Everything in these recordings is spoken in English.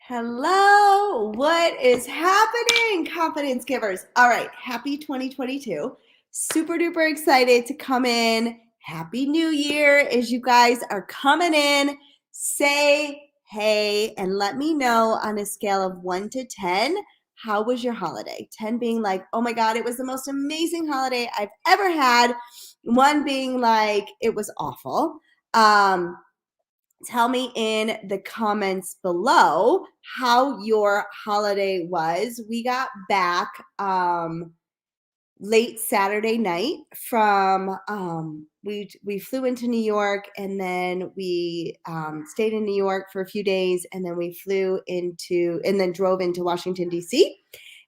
Hello, what is happening, confidence givers? All right, happy 2022. Super duper excited to come in. Happy New Year as you guys are coming in. Say hey and let me know on a scale of 1 to 10, how was your holiday? 10 being like, oh my God, it was the most amazing holiday I've ever had. 1 being like, it was awful. Tell me in the comments below how your holiday was. We got back late Saturday night from we flew into New York, and then we stayed in New York for a few days, and then we drove into Washington DC.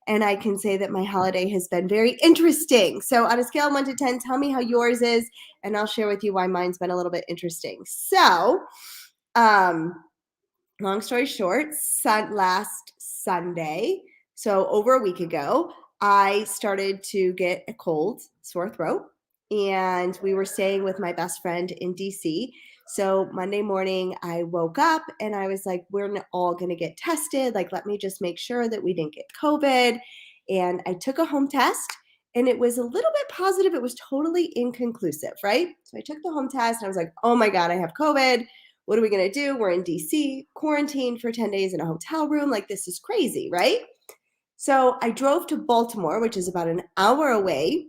And I can say that my holiday has been very interesting. So on a scale of 1 to 10, tell me how yours is, and I'll share with you why mine's been a little bit interesting. So long story short, last Sunday, so over a week ago, I started to get a cold, sore throat, and we were staying with my best friend in DC. So Monday morning, I woke up and I was like, we're all going to get tested. Like, let me just make sure that we didn't get COVID. And I took a home test and it was a little bit positive. It was totally inconclusive, right? So I took the home test and I was like, oh my God, I have COVID. What are we going to do? We're in DC, quarantined for 10 days in a hotel room. Like, this is crazy, right? So I drove to Baltimore, which is about an hour away,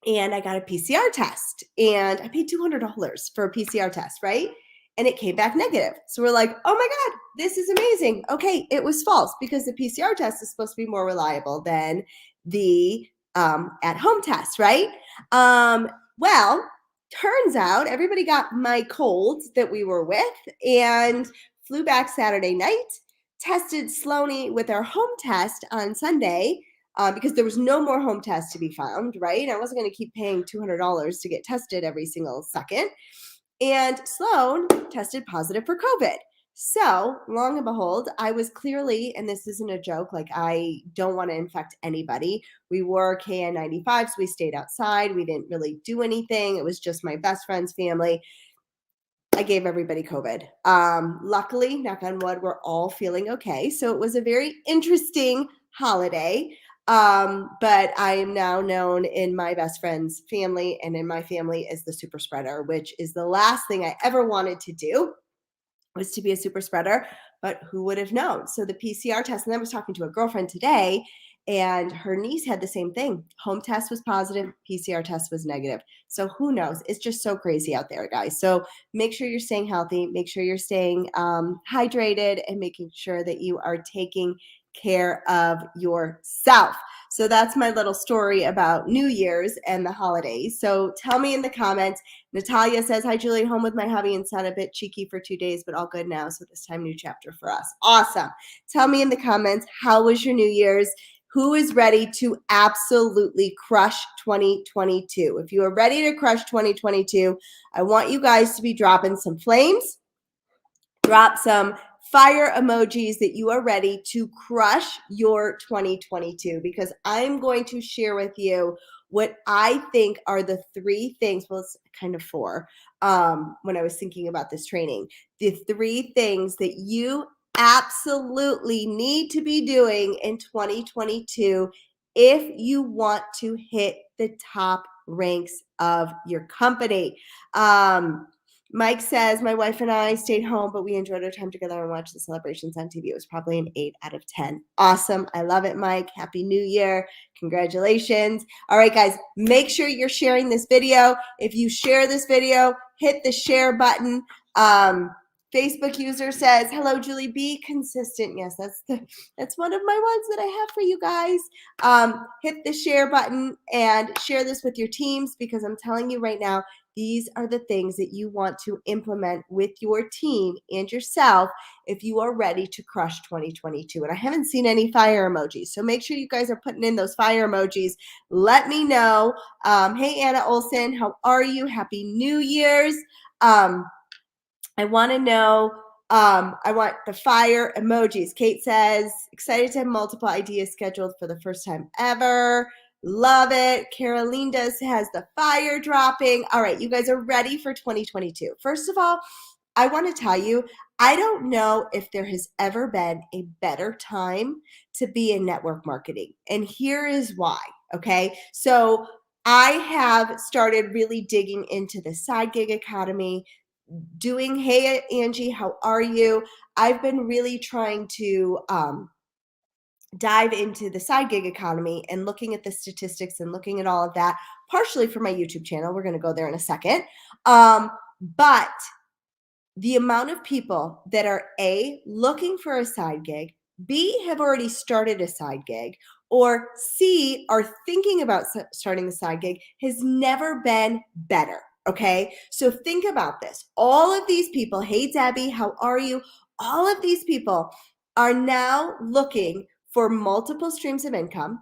and I got a PCR test. And I paid $200 for a PCR test, right? And it came back negative. So we're like, oh my God, this is amazing. Okay, it was false because the PCR test is supposed to be more reliable than the at-home test, right? Well, turns out everybody got my cold that we were with and flew back Saturday night, tested Sloaney with our home test on Sunday because there was no more home tests to be found, right? I wasn't going to keep paying $200 to get tested every single second. And Sloan tested positive for COVID. So, long and behold, I was clearly, and this isn't a joke, like, I don't want to infect anybody. We wore KN95s. So we stayed outside. We didn't really do anything. It was just my best friend's family. I gave everybody COVID. Luckily, knock on wood, we're all feeling okay. So it was a very interesting holiday. But I am now known in my best friend's family and in my family as the super spreader, which is the last thing I ever wanted to do, was to be a super spreader, but who would have known? So the PCR test, and I was talking to a girlfriend today, and her niece had the same thing. Home test was positive, PCR test was negative. So who knows? It's just so crazy out there, guys. So make sure you're staying healthy, make sure you're staying hydrated, and making sure that you are taking care of yourself. So that's my little story about New Year's and the holidays. So tell me in the comments. Natalia says, hi, Julie, home with my hubby and son, a bit cheeky for 2 days, but all good now. So this time, new chapter for us. Awesome. Tell me in the comments, how was your New Year's? Who is ready to absolutely crush 2022? If you are ready to crush 2022, I want you guys to be dropping some flames, drop some fire emojis that you are ready to crush your 2022, because I'm going to share with you what I think are the 3 things, well, it's kind of 4, when I was thinking about this training, the 3 things that you absolutely need to be doing in 2022 if you want to hit the top ranks of your company. Mike says, my wife and I stayed home, but we enjoyed our time together and watched the celebrations on TV. It was probably an 8 out of 10. Awesome. I love it, Mike. Happy New Year. Congratulations. All right, guys, make sure you're sharing this video. If you share this video, hit the share button. Facebook user says, hello, Julie, be consistent. Yes, that's one of my ones that I have for you guys. Hit the share button and share this with your teams, because I'm telling you right now, these are the things that you want to implement with your team and yourself if you are ready to crush 2022. And I haven't seen any fire emojis, so make sure you guys are putting in those fire emojis. Let me know. Hey, Anna Olson, how are you? Happy New Year's. I want to know, I want the fire emojis. Kate says, excited to have multiple ideas scheduled for the first time ever. Love it. Caroline has the fire dropping. All right, you guys are ready for 2022. First of all, I want to tell you, I don't know if there has ever been a better time to be in network marketing. And here is why, okay? So I have started really digging into the Side Gig Academy, doing, hey, Angie, how are you? I've been really trying to dive into the side gig economy and looking at the statistics and looking at all of that, partially for my YouTube channel. We're going to go there in a second. But the amount of people that are A, looking for a side gig, B, have already started a side gig, or C, are thinking about starting a side gig has never been better. Okay, so think about this. All of these people, hey Debbie, how are you? All of these people are now looking for multiple streams of income,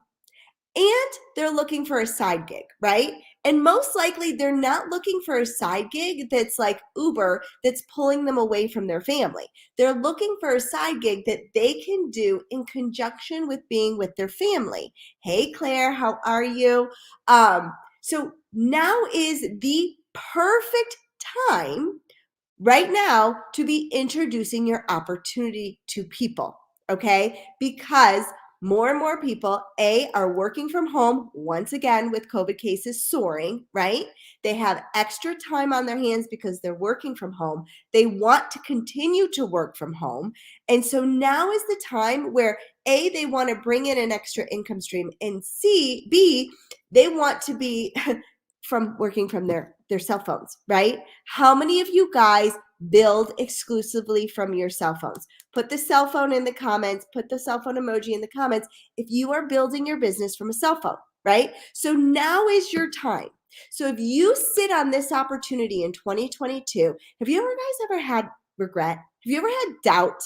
and they're looking for a side gig, right? And most likely they're not looking for a side gig that's like Uber, that's pulling them away from their family. They're looking for a side gig that they can do in conjunction with being with their family. Hey Claire, how are you? So now is the perfect time right now to be introducing your opportunity to people, okay? Because more and more people, A, are working from home, once again, with COVID cases soaring, right? They have extra time on their hands because they're working from home. They want to continue to work from home. And so now is the time where A, they want to bring in an extra income stream, and B, they want to be from working from their cell phones, right? How many of you guys build exclusively from your cell phones? Put the cell phone in the comments, put the cell phone emoji in the comments if you are building your business from a cell phone, right? So now is your time. So if you sit on this opportunity in 2022, have you guys ever had regret? Have you ever had doubt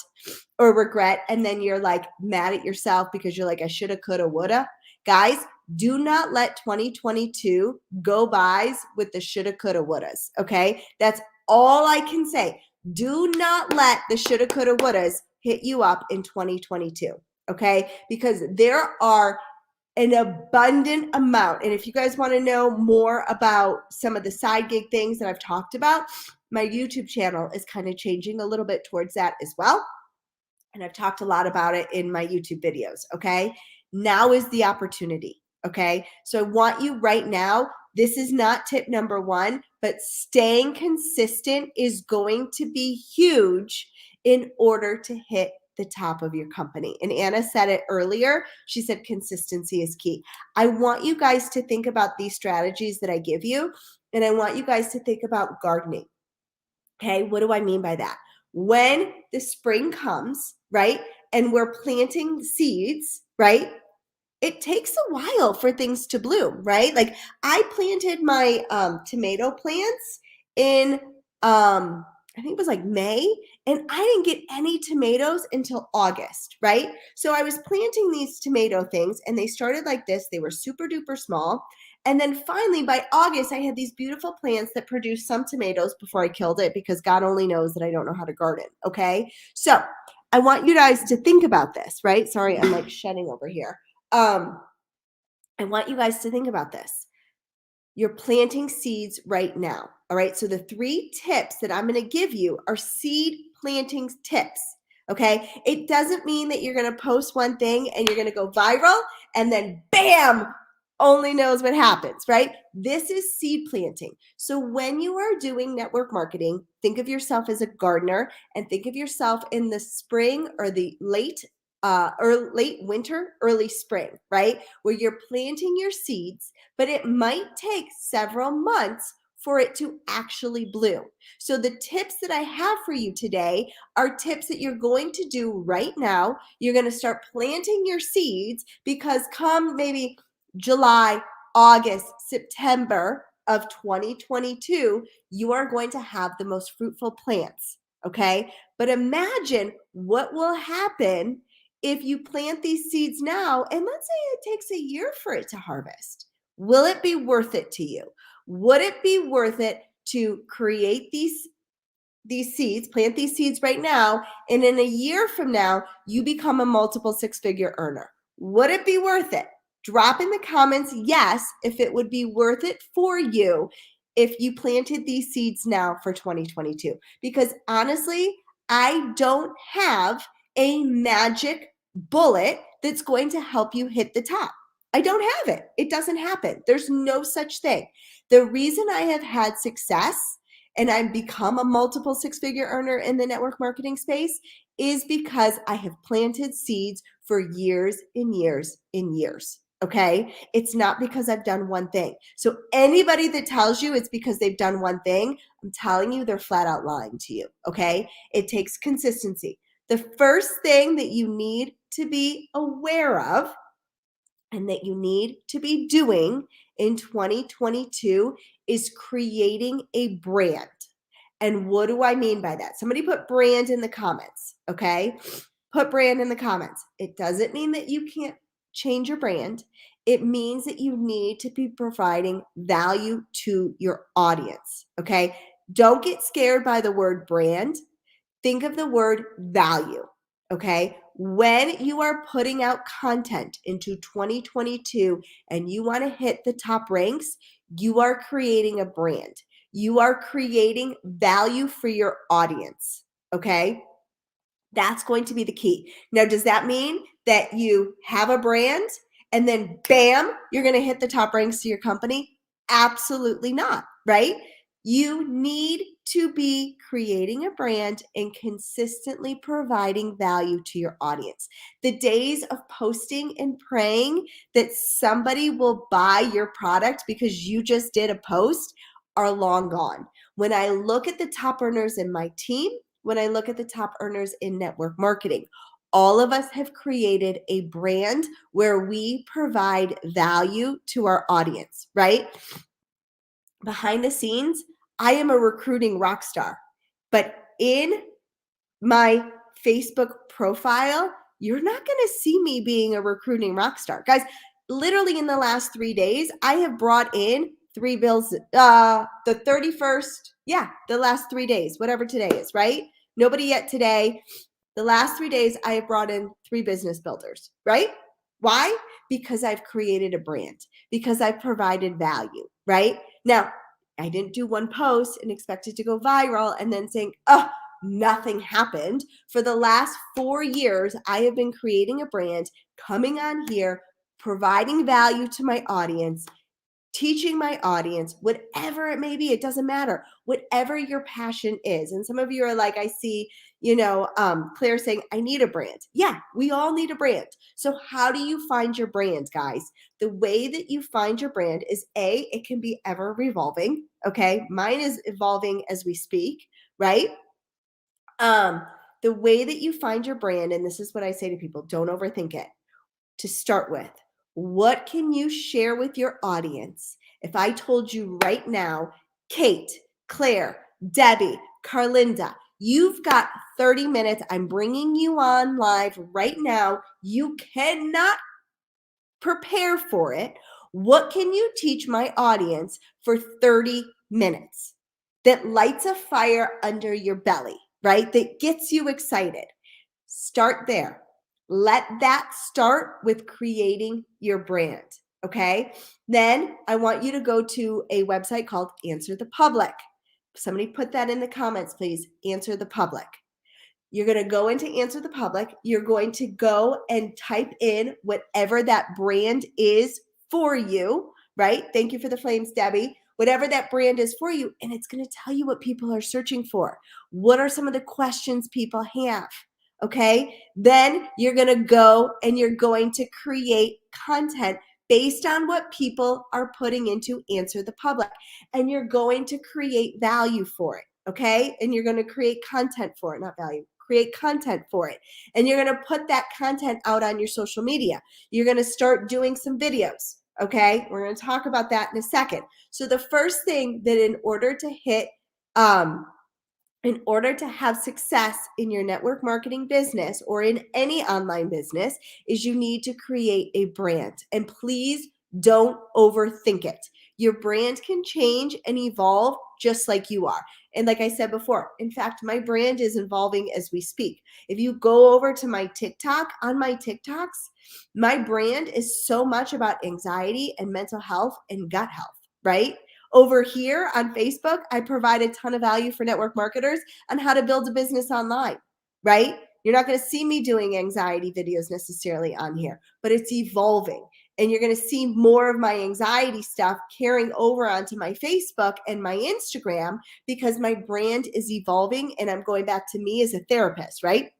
or regret, and then you're like mad at yourself because you're like, I shoulda, coulda, woulda? Guys, do not let 2022 go bys with the shoulda, coulda, wouldas, okay? That's all I can say. Do not let the shoulda, coulda, wouldas hit you up in 2022, okay? Because there are an abundant amount. And if you guys want to know more about some of the side gig things that I've talked about, my YouTube channel is kind of changing a little bit towards that as well. And I've talked a lot about it in my YouTube videos, okay? Now is the opportunity, okay? So I want you right now, this is not tip number one, but staying consistent is going to be huge in order to hit the top of your company. And Anna said it earlier. She said consistency is key. I want you guys to think about these strategies that I give you, and I want you guys to think about gardening. Okay, what do I mean by that? When the spring comes, right, and we're planting seeds, right, it takes a while for things to bloom, right? Like I planted my tomato plants in I think it was like May, and I didn't get any tomatoes until August, right? So I was planting these tomato things, and they started like this. They were super duper small. And then finally by August, I had these beautiful plants that produced some tomatoes before I killed it, because God only knows that I don't know how to garden, okay? So I want you guys to think about this, right? Sorry, I'm like shedding over here. I want you guys to think about this. You're planting seeds right now. All right. So the 3 tips that I'm going to give you are seed planting tips. Okay. It doesn't mean that you're going to post one thing and you're going to go viral and then bam, only knows what happens, right? This is seed planting. So when you are doing network marketing, think of yourself as a gardener, and think of yourself in the spring or the late winter, early spring, right? Where you're planting your seeds, but it might take several months for it to actually bloom. So the tips that I have for you today are tips that you're going to do right now. You're going to start planting your seeds, because come maybe July, August, September of 2022, you are going to have the most fruitful plants, okay? But imagine what will happen if you plant these seeds now, and let's say it takes a year for it to harvest. Will it be worth it to you? Would it be worth it to create these seeds, plant these seeds right now, and in a year from now, you become a multiple 6-figure earner? Would it be worth it? Drop in the comments yes if it would be worth it for you if you planted these seeds now for 2022. Because honestly, I don't have a magic bullet that's going to help you hit the top. I don't have it. It doesn't happen. There's no such thing. The reason I have had success and I've become a multiple six-figure earner in the network marketing space is because I have planted seeds for years and years and years. Okay. It's not because I've done one thing. So anybody that tells you it's because they've done one thing, I'm telling you, they're flat out lying to you. Okay. It takes consistency. The first thing that you need to be aware of and that you need to be doing in 2022 is creating a brand. And what do I mean by that? Somebody put brand in the comments, okay? Put brand in the comments. It doesn't mean that you can't change your brand. It means that you need to be providing value to your audience, okay? Don't get scared by the word brand. Think of the word value, okay? When you are putting out content into 2022 and you want to hit the top ranks, you are creating a brand. You are creating value for your audience, okay? That's going to be the key. Now, does that mean that you have a brand and then bam, you're going to hit the top ranks to your company? Absolutely not, right? You need to be creating a brand and consistently providing value to your audience. The days of posting and praying that somebody will buy your product because you just did a post are long gone. When I look at the top earners in my team, when I look at the top earners in network marketing, all of us have created a brand where we provide value to our audience, right? Behind the scenes, I am a recruiting rock star. But in my Facebook profile, you're not going to see me being a recruiting rock star. Guys, literally in the last 3 days, I have brought in 3 bills, the 31st, the last 3 days, whatever today is, right? Nobody yet today. The last 3 days, I have brought in 3 business builders, right? Why? Because I've created a brand, because I've provided value, right? Now, I didn't do one post and expect it to go viral and then saying, oh, nothing happened. For the last 4 years, I have been creating a brand, coming on here, providing value to my audience, teaching my audience, whatever it may be, it doesn't matter, whatever your passion is. And some of you are like, I see, Claire saying, I need a brand. Yeah, we all need a brand. So how do you find your brand, guys? The way that you find your brand is it can be ever revolving. Okay. Mine is evolving as we speak, right? The way that you find your brand, and this is what I say to people, don't overthink it. To start with, what can you share with your audience? If I told you right now, Kate, Claire, Debbie, Carlinda, you've got 30 minutes. I'm bringing you on live right now. You cannot prepare for it. What can you teach my audience for 30 minutes that lights a fire under your belly, right? That gets you excited. Start there. Let that start with creating your brand. Okay. Then I want you to go to a website called Answer the Public. Somebody put that in the comments, please. Answer the Public. You're going to go into Answer the Public. You're going to go and type in whatever that brand is for you, right? Thank you for the flames, Debbie. Whatever that brand is for you, and it's going to tell you what people are searching for. What are some of the questions people have? Okay. Then you're going to go and you're going to create content based on what people are putting into Answer the Public. And you're going to create value for it. Okay. And you're going to create content for it, not value. Create content for it. And you're going to put that content out on your social media. You're going to start doing some videos. Okay. We're going to talk about that in a second. So the first thing that in order to have success in your network marketing business or in any online business is you need to create a brand. And please don't overthink it. Your brand can change and evolve just like you are. And like I said before, in fact, my brand is evolving as we speak. If you go over to my TikTok, on my TikToks, my brand is so much about anxiety and mental health and gut health, right? Over here on Facebook, I provide a ton of value for network marketers on how to build a business online, right? You're not going to see me doing anxiety videos necessarily on here, but it's evolving. And you're going to see more of my anxiety stuff carrying over onto my Facebook and my Instagram because my brand is evolving and I'm going back to me as a therapist, right?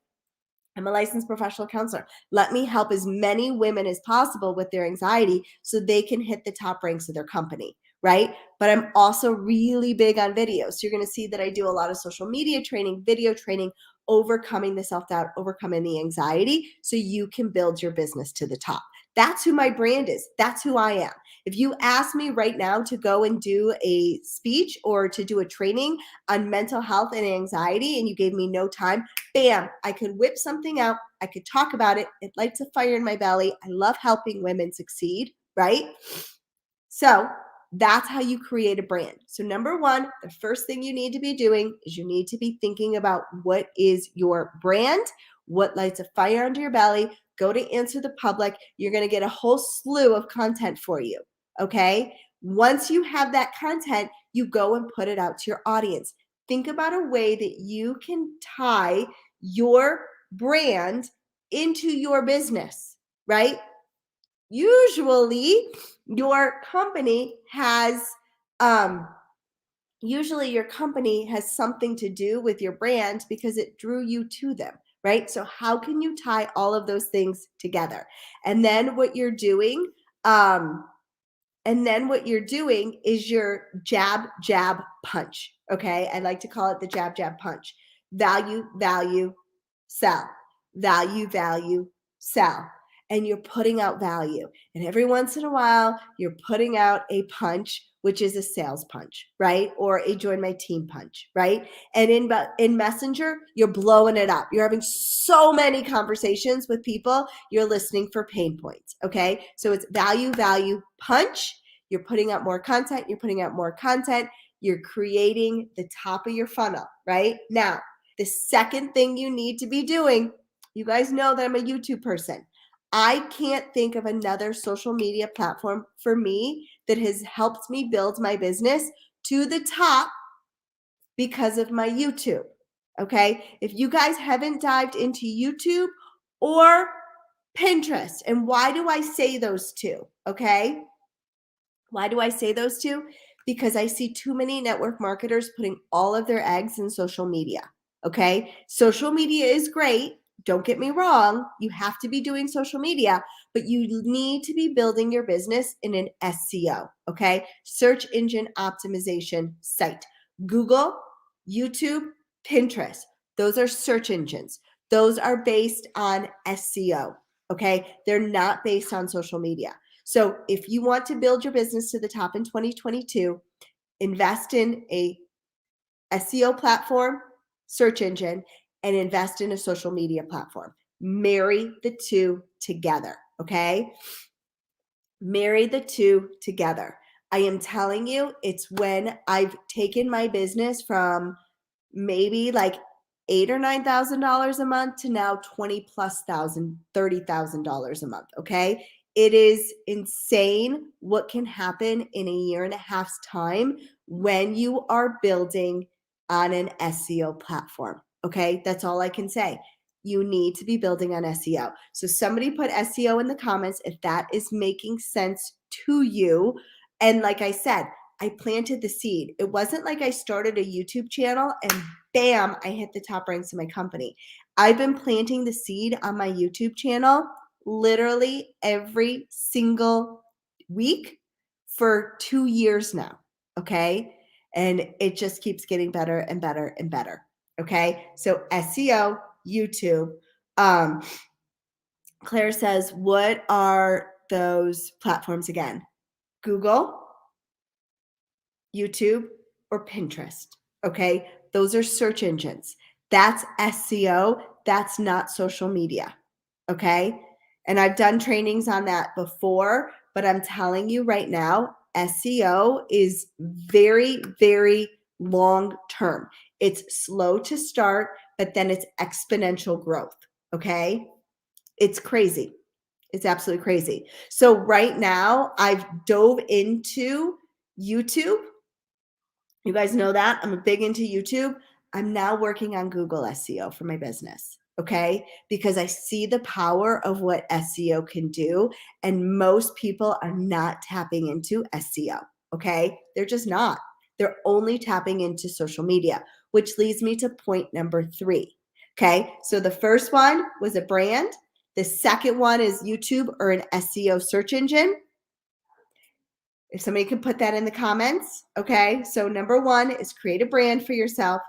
I'm a licensed professional counselor. Let me help as many women as possible with their anxiety so they can hit the top ranks of their company, right? But I'm also really big on videos. So you're going to see that I do a lot of social media training, video training, overcoming the self-doubt, overcoming the anxiety so you can build your business to the top. That's who my brand is. That's who I am. If you ask me right now to go and do a speech or to do a training on mental health and anxiety and you gave me no time, bam, I could whip something out. I could talk about it. It lights a fire in my belly. I love helping women succeed, right? So that's how you create a brand. So number one, the first thing you need to be doing is you need to be thinking about what is your brand, what lights a fire under your belly. Go to Answer the Public. You're going to get a whole slew of content for you, okay? Once you have that content, you go and put it out to your audience. Think about a way that you can tie your brand into your business, right? Usually your company has something to do with your brand because it drew you to them, right? So how can you tie all of those things together? And then what you're doing is your jab, jab, punch. Okay. I like to call it the jab, jab, punch. Value, value, sell. Value, value, sell. And you're putting out value. And every once in a while, you're putting out a punch, which is a sales punch, right? Or a join my team punch, right? And in Messenger, you're blowing it up. You're having so many conversations with people. You're listening for pain points, okay? So it's value, value, punch. You're putting out more content. You're putting out more content. You're creating the top of your funnel, right? Now, the second thing you need to be doing, you guys know that I'm a YouTube person. I can't think of another social media platform for me that has helped me build my business to the top because of my YouTube. Okay. If you guys haven't dived into YouTube or Pinterest, and why do I say those two? Okay. Why do I say those two? Because I see too many network marketers putting all of their eggs in social media. Okay. Social media is great. Don't get me wrong. You have to be doing social media, but you need to be building your business in an SEO. Okay. Search engine optimization site. Google, YouTube, Pinterest. Those are search engines. Those are based on SEO. Okay. They're not based on social media. So if you want to build your business to the top in 2022, invest in a SEO platform, search engine, and invest in a social media platform. Marry the two together, okay? Marry the two together. I am telling you, it's when I've taken my business from maybe like $8,000 or $9,000 a month to now $20,000+ $30,000 a month. Okay. It is insane what can happen in a year and a half's time when you are building on an SEO platform. Okay. That's all I can say. You need to be building on SEO. So somebody put SEO in the comments if that is making sense to you. And like I said, I planted the seed. It wasn't like I started a YouTube channel and bam, I hit the top ranks of my company. I've been planting the seed on my YouTube channel literally every single week for 2 years now. Okay. And it just keeps getting better and better and better. Okay. So SEO, YouTube. Claire says, what are those platforms again? Google, YouTube, or Pinterest. Okay. Those are search engines. That's SEO. That's not social media. Okay. And I've done trainings on that before, but I'm telling you right now, SEO is very, very long term. It's slow to start, but then it's exponential growth. Okay. It's crazy. It's absolutely crazy. So right now I've dove into YouTube You guys know that I'm big into YouTube. I'm now working on Google SEO for my business. Okay. Because I see the power of what SEO can do. And most people are not tapping into SEO. Okay. They're just not. They're only tapping into social media, which leads me to point number 3. Okay. So the first one was a brand. The second one is YouTube or an SEO search engine. If somebody can put that in the comments, okay? So number 1 is create a brand for yourself.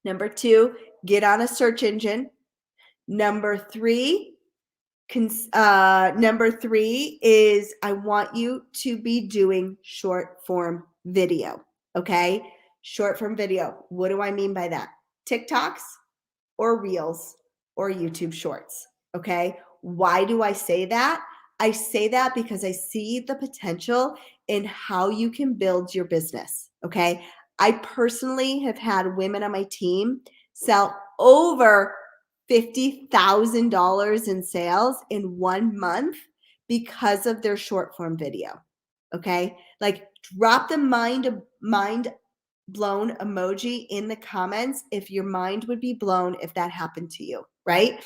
Number 2, get on a search engine. Number 3, number 3 is I want you to be doing short form video, okay? Short form video. What do I mean by that? TikToks or Reels or YouTube Shorts, okay? Why do I say that? I say that because I see the potential in how you can build your business, okay? I personally have had women on my team sell over $50,000 in sales in 1 month because of their short form video, okay? Like drop the mind blown emoji in the comments if your mind would be blown if that happened to you, right?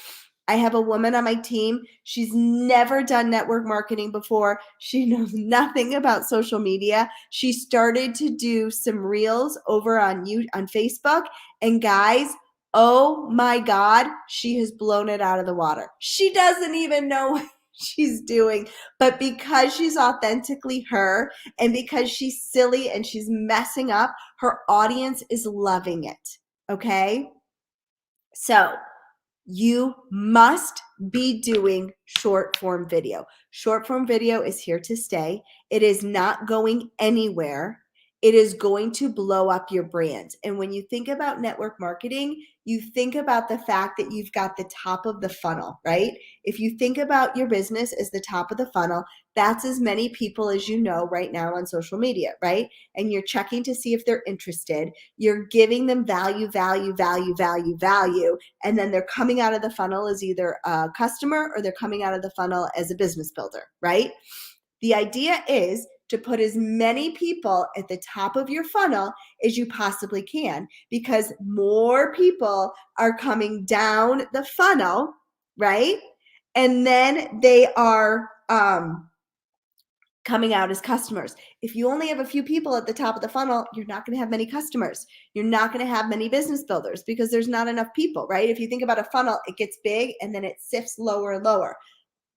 I have a woman on my team. She's never done network marketing before. She knows nothing about social media. She started to do some reels over on Facebook, and guys, oh my God, she has blown it out of the water. She doesn't even know what she's doing, but because she's authentically her and because she's silly and she's messing up, her audience is loving it. Okay. So you must be doing short form video. Short form video is here to stay. It is not going anywhere. It is going to blow up your brand. And when you think about network marketing, you think about the fact that you've got the top of the funnel, right? If you think about your business as the top of the funnel, that's as many people as you know right now on social media, right? And you're checking to see if they're interested. You're giving them value, value, value, value, value. And then they're coming out of the funnel as either a customer or they're coming out of the funnel as a business builder, right? The idea is to put as many people at the top of your funnel as you possibly can, because more people are coming down the funnel, right? And then they are coming out as customers. If you only have a few people at the top of the funnel, you're not going to have many customers. You're not going to have many business builders because there's not enough people, right? If you think about a funnel, it gets big and then it sifts lower and lower.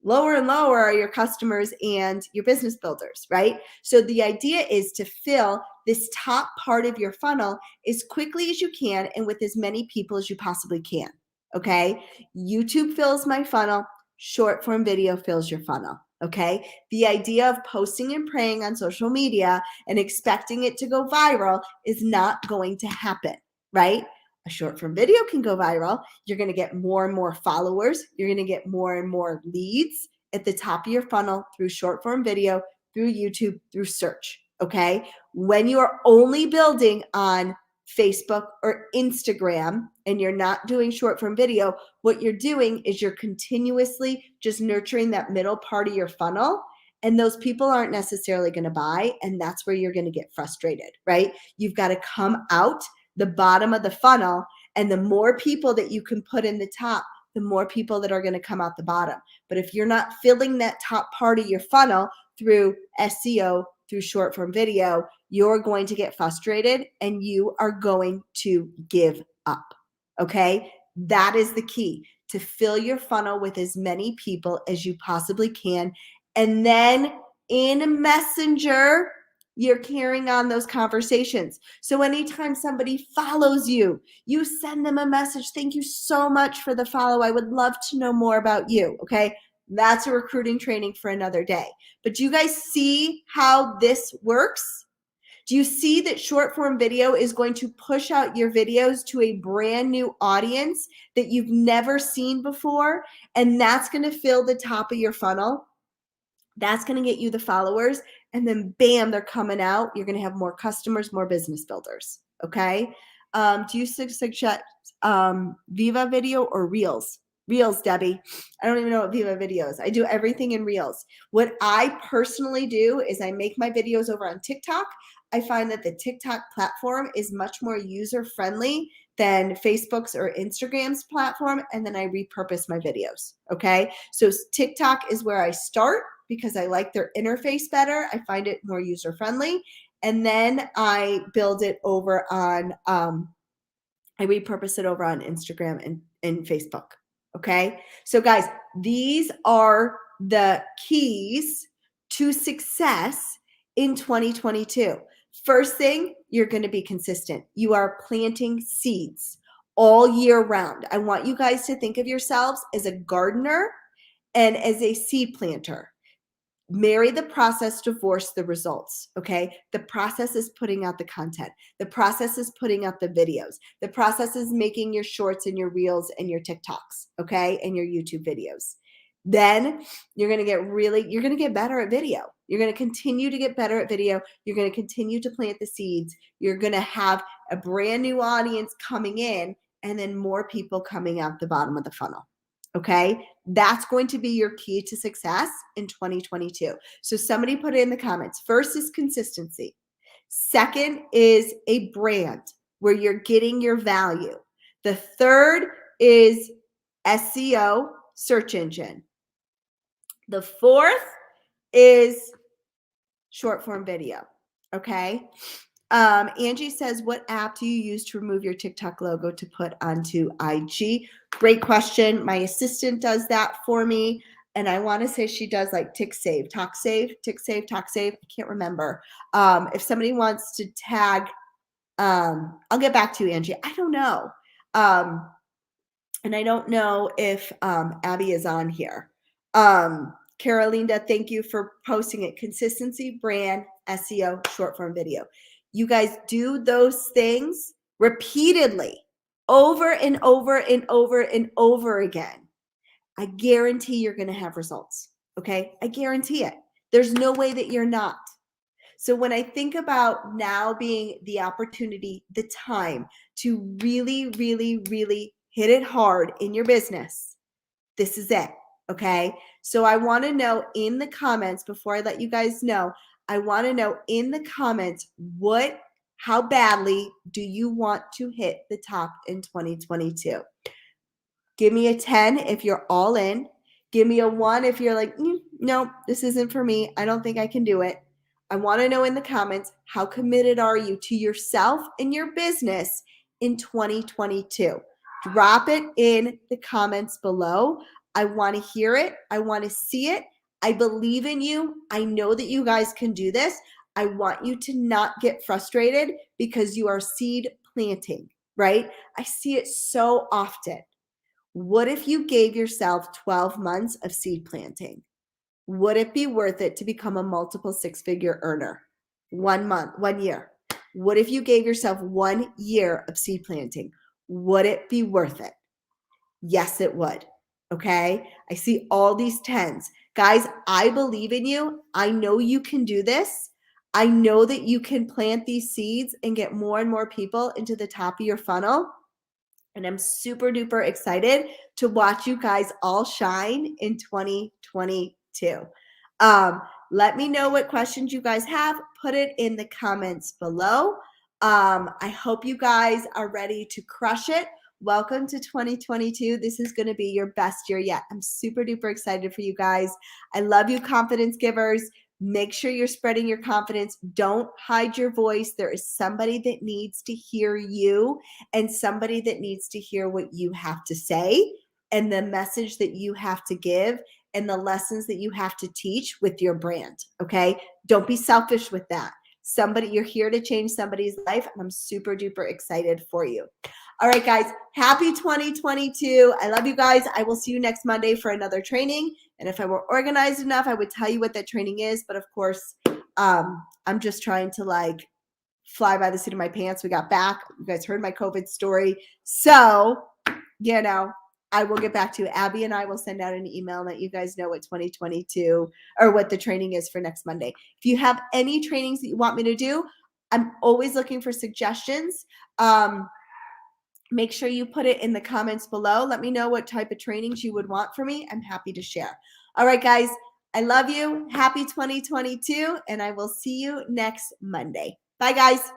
Lower and lower are your customers and your business builders, right? So the idea is to fill this top part of your funnel as quickly as you can and with as many people as you possibly can, okay? YouTube fills my funnel. Short form video fills your funnel, okay? The idea of posting and praying on social media and expecting it to go viral is not going to happen, right? A short form video can go viral. You're going to get more and more followers. You're going to get more and more leads at the top of your funnel through short form video, through YouTube, through search. Okay. When you are only building on Facebook or Instagram and you're not doing short form video, what you're doing is you're continuously just nurturing that middle part of your funnel. And those people aren't necessarily going to buy. And that's where you're going to get frustrated, right? You've got to come out the bottom of the funnel, and the more people that you can put in the top, the more people that are going to come out the bottom. But if you're not filling that top part of your funnel through SEO, through short form video, you're going to get frustrated and you are going to give up. Okay? That is the key, to fill your funnel with as many people as you possibly can. And then in Messenger, you're carrying on those conversations. So anytime somebody follows you, you send them a message. Thank you so much for the follow. I would love to know more about you. Okay. That's a recruiting training for another day. But do you guys see how this works? Do you see that short form video is going to push out your videos to a brand new audience that you've never seen before? And that's going to fill the top of your funnel. That's going to get you the followers. And then bam, they're coming out. You're going to have more customers, more business builders. Okay. Do you suggest Viva video or Reels? Reels, Debbie. I don't even know what Viva videos. I do everything in Reels. What I personally do is I make my videos over on TikTok. I find that the TikTok platform is much more user friendly than Facebook's or Instagram's platform, and then I repurpose my videos. Okay, so TikTok is where I start because I like their interface better. I find it more user friendly, and then I build it over on I repurpose it over on Instagram and Facebook. Okay. So, guys, these are the keys to success in 2022. First thing, you're going to be consistent. You are planting seeds all year round. I want you guys to think of yourselves as a gardener and as a seed planter. Marry the process, divorce the results. Okay. The process is putting out the content. The process is putting out the videos. The process is making your shorts and your reels and your TikToks. Okay. And your YouTube videos. Then you're going to get better at video. You're going to continue to get better at video. You're going to continue to plant the seeds. You're going to have a brand new audience coming in and then more people coming out the bottom of the funnel. Okay. That's going to be your key to success in 2022. So somebody put it in the comments. First is consistency. Second is a brand where you're getting your value. The third is SEO, search engine. The fourth is short form video. Okay. Angie says, what app do you use to remove your TikTok logo to put onto IG? Great question. My assistant does that for me. And I want to say she does like Tock Save. I can't remember. If somebody wants to tag, I'll get back to you, Angie. I don't know. And I don't know if Abby is on here. Carolinda, thank you for posting it. Consistency, brand, SEO, short form video. You guys do those things repeatedly over and over and over and over again. I guarantee you're going to have results. Okay. I guarantee it. There's no way that you're not. So when I think about now being the opportunity, the time to really, really, really hit it hard in your business, this is it. Okay. So I want to know in the comments before I let you guys know, I want to know in the comments how badly do you want to hit the top in 2022? Give me a 10 if you're all in. Give me a 1 if you're like, no, this isn't for me. I don't think I can do it. I want to know in the comments, how committed are you to yourself and your business in 2022? Drop it in the comments below. I want to hear it. I want to see it. I believe in you. I know that you guys can do this. I want you to not get frustrated because you are seed planting, right? I see it so often. What if you gave yourself 12 months of seed planting? Would it be worth it to become a multiple six-figure earner? 1 month, 1 year. What if you gave yourself 1 year of seed planting? Would it be worth it? Yes, it would. Okay. I see all these 10s. Guys, I believe in you. I know you can do this. I know that you can plant these seeds and get more and more people into the top of your funnel. And I'm super duper excited to watch you guys all shine in 2022. Let me know what questions you guys have. Put it in the comments below. I hope you guys are ready to crush it. Welcome to 2022. This is going to be your best year yet. I'm super duper excited for you guys. I love you, confidence givers. Make sure you're spreading your confidence. Don't hide your voice. There is somebody that needs to hear you and somebody that needs to hear what you have to say and the message that you have to give and the lessons that you have to teach with your brand. Okay. Don't be selfish with that. You're here to change somebody's life, and I'm super duper excited for you. All right, guys, happy 2022. I love you guys. I will see you next Monday for another training. And if I were organized enough, I would tell you what that training is. But of course, I'm just trying to fly by the seat of my pants. We got back. You guys heard my COVID story. So, I will get back to you. Abby and I will send out an email and let you guys know what 2022 or what the training is for next Monday. If you have any trainings that you want me to do, I'm always looking for suggestions. Make sure you put it in the comments below. Let me know what type of trainings you would want from me. I'm happy to share. All right, guys, I love you. Happy 2022, and I will see you next Monday. Bye, guys.